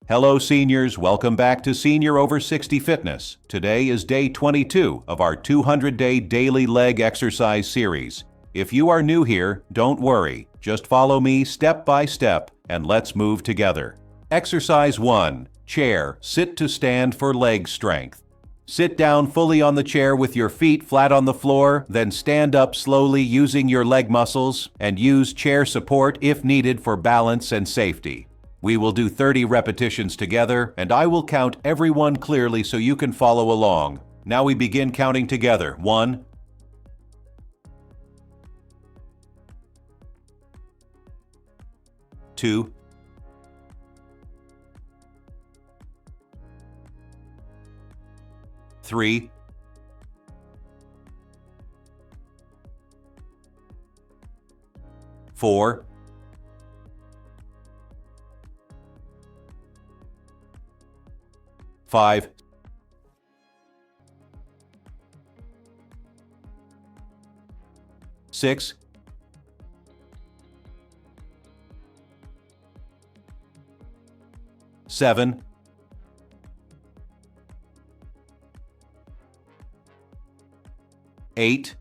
Hello seniors, welcome back to Senior Over 60 Fitness. Today is day 22 of our 200-day daily leg exercise series. If you are new here, don't worry. Just follow me step by step and let's move together. Exercise 1. Chair, sit to stand for leg strength. Sit down fully on the chair with your feet flat on the floor, then stand up slowly using your leg muscles and use chair support if needed for balance and safety. We will do 30 repetitions together, and I will count everyone clearly so you can follow along. Now we begin counting together. 1, 2, 3, 4, 5, 6, 7, 8,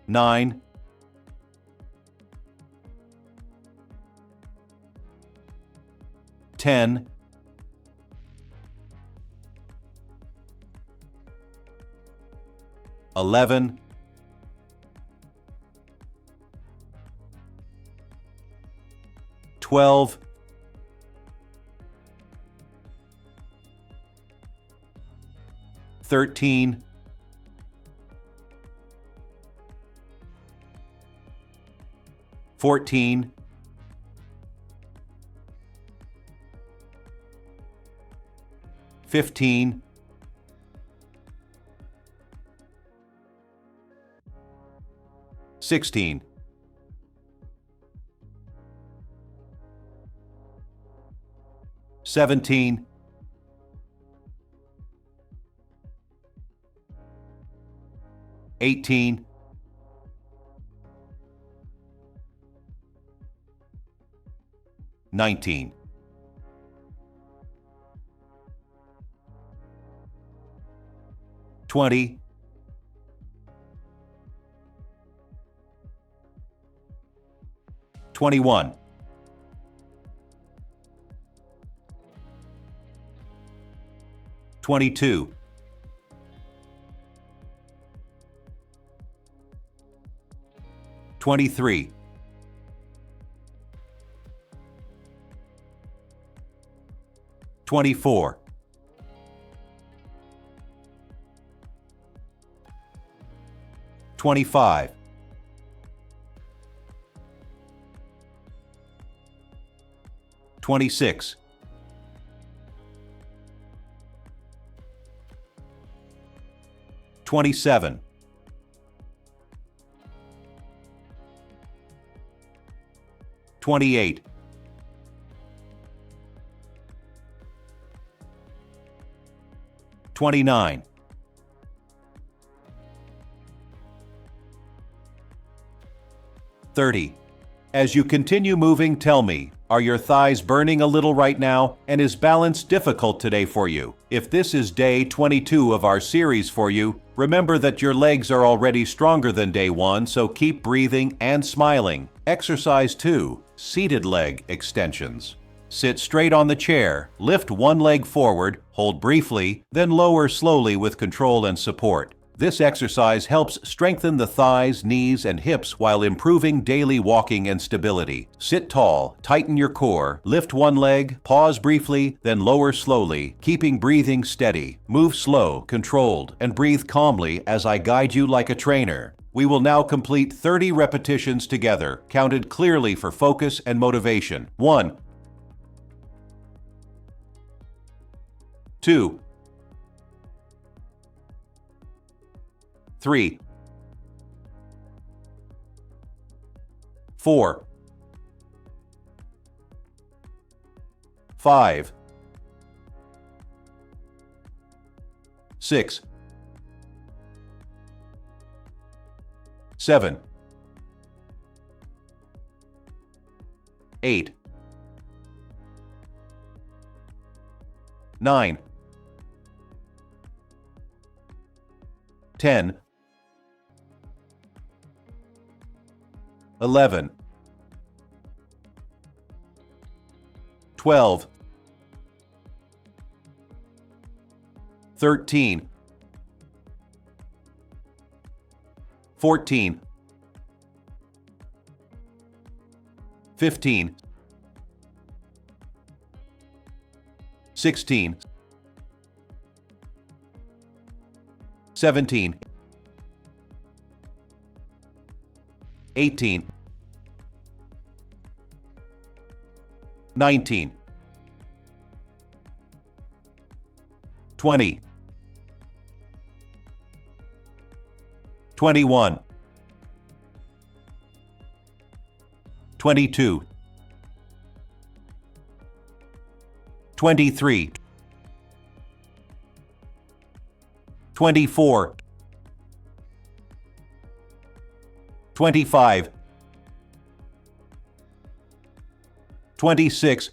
9, 10, 11, 12, 13, 14, 15, 16, 17, 18, 19, 20, 21, 22, 23, 24, 25, 26, 27, 28, 29, 30. As you continue moving, tell me, are your thighs burning a little right now, and is balance difficult today for you? If this is day 22 of our series for you, remember that your legs are already stronger than day 1, so keep breathing and smiling. Exercise 2, seated leg extensions. Sit straight on the chair, lift one leg forward, hold briefly, then lower slowly with control and support. This exercise helps strengthen the thighs, knees, and hips while improving daily walking and stability. Sit tall, tighten your core, lift one leg, pause briefly, then lower slowly, keeping breathing steady. Move slow, controlled, and breathe calmly as I guide you like a trainer. We will now complete 30 repetitions together, counted clearly for focus and motivation. 1, 2, 3, 4, 5, 6, 7, 8, 9, 10, 11, 12, 13, 14, 15, 16, 17, 18, 19, 20, 21, 22, 23, 24, 25, 26,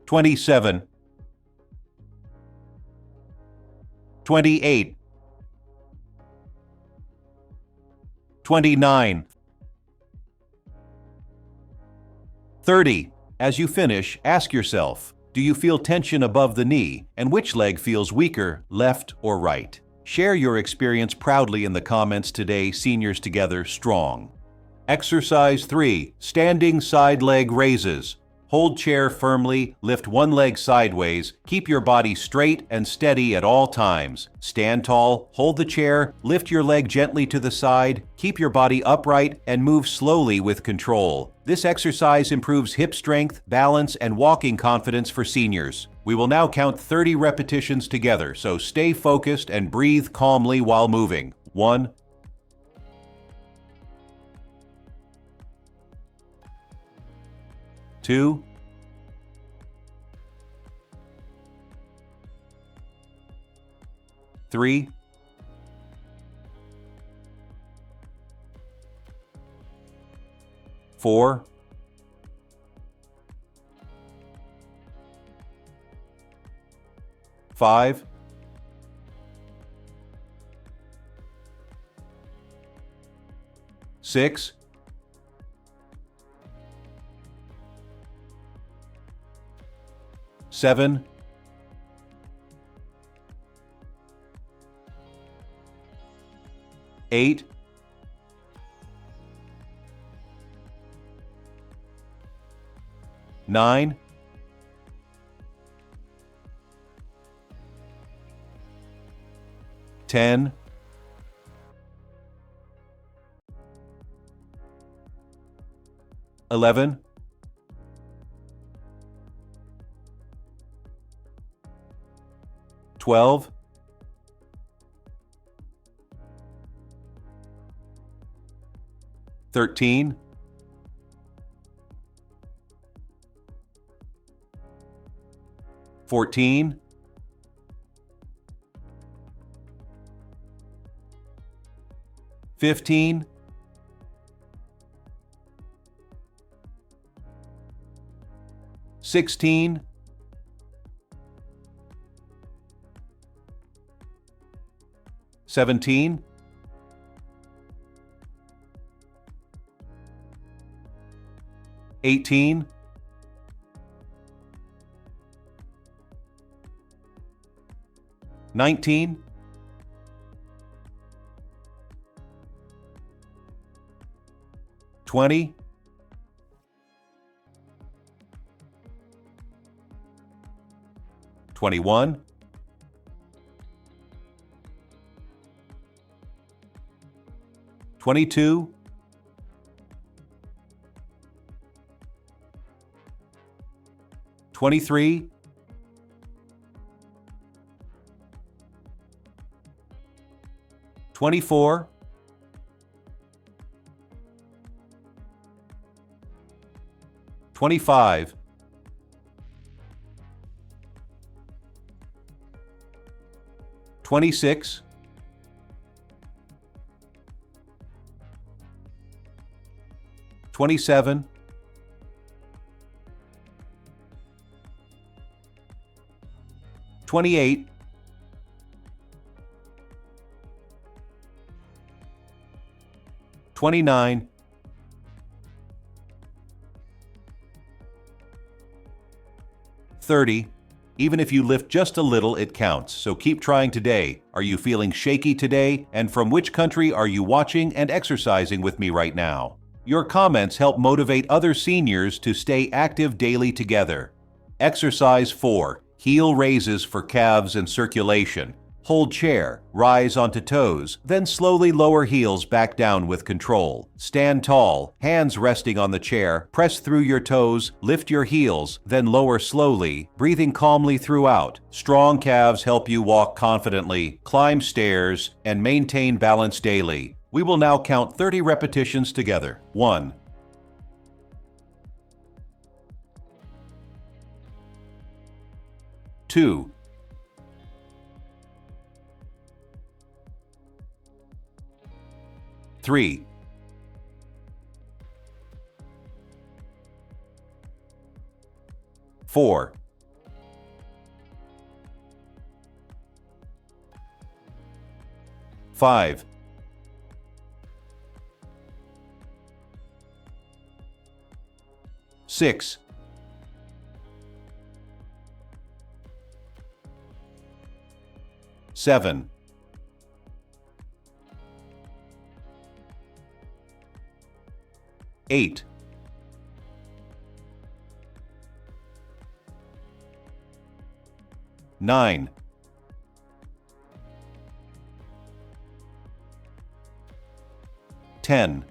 27, 28, 29, 30. As you finish, ask yourself, do you feel tension above the knee, and which leg feels weaker, left or right? Share your experience proudly in the comments today. Seniors Together Strong. Exercise 3. Standing side leg raises. Hold chair firmly, lift one leg sideways, keep your body straight and steady at all times. Stand tall, hold the chair, lift your leg gently to the side, keep your body upright, and move slowly with control. This exercise improves hip strength, balance, and walking confidence for seniors. We will now count 30 repetitions together, so stay focused and breathe calmly while moving. 1, 2, 3, 4, 5, 6, 7, 8, 9, 10, 11, 12, 13, 14, 15, 16, 17, 18, 19, 20, 21, 22, 23, 24, 25, 26, 27, 27, 28, 29, 30. Even if you lift just a little, it counts, so keep trying today. Are you feeling shaky today? And from which country are you watching and exercising with me right now? Your comments help motivate other seniors to stay active daily together. Exercise 4. Heel raises for calves and circulation. Hold chair, rise onto toes, then slowly lower heels back down with control. Stand tall, hands resting on the chair, press through your toes, lift your heels, then lower slowly, breathing calmly throughout. Strong calves help you walk confidently, climb stairs, and maintain balance daily. We will now count 30 repetitions together. 1, 2, 3, 4, 5, 6, 7, 8, 9, 10,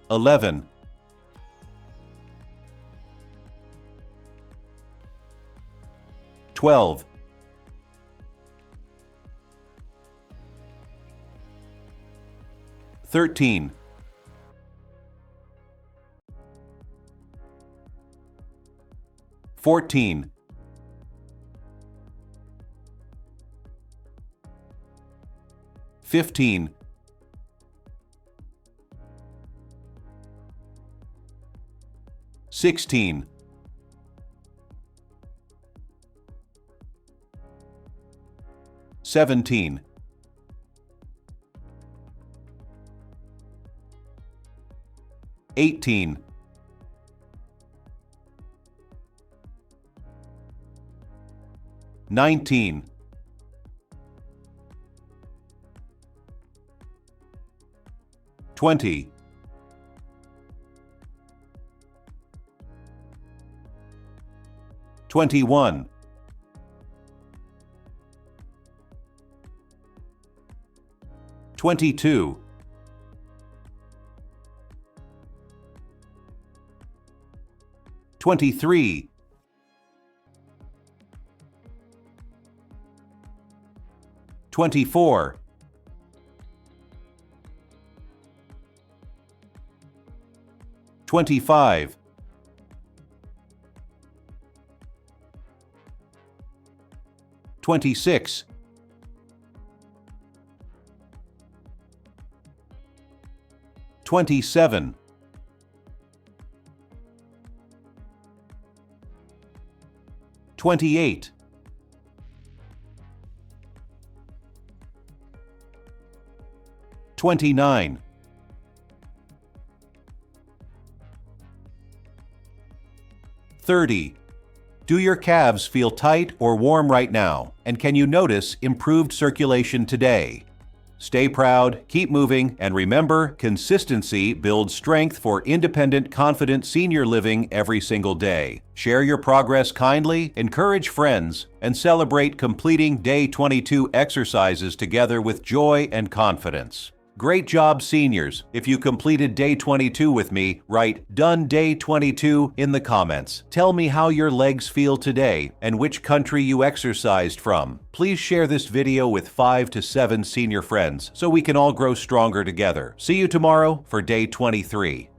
11, 12, 13, 14, 15, 16, 17, 18, 19, 20, 21, 22, 23, 24, 25, 26, 27, 28, 29, 30. Do your calves feel tight or warm right now? And can you notice improved circulation today? Stay proud, keep moving, and remember, consistency builds strength for independent, confident senior living every single day. Share your progress kindly, encourage friends, and celebrate completing Day 22 exercises together with joy and confidence. Great job, seniors! If you completed Day 22 with me, write "Done Day 22" in the comments. Tell me how your legs feel today and which country you exercised from. Please share this video with 5 to 7 senior friends so we can all grow stronger together. See you tomorrow for Day 23.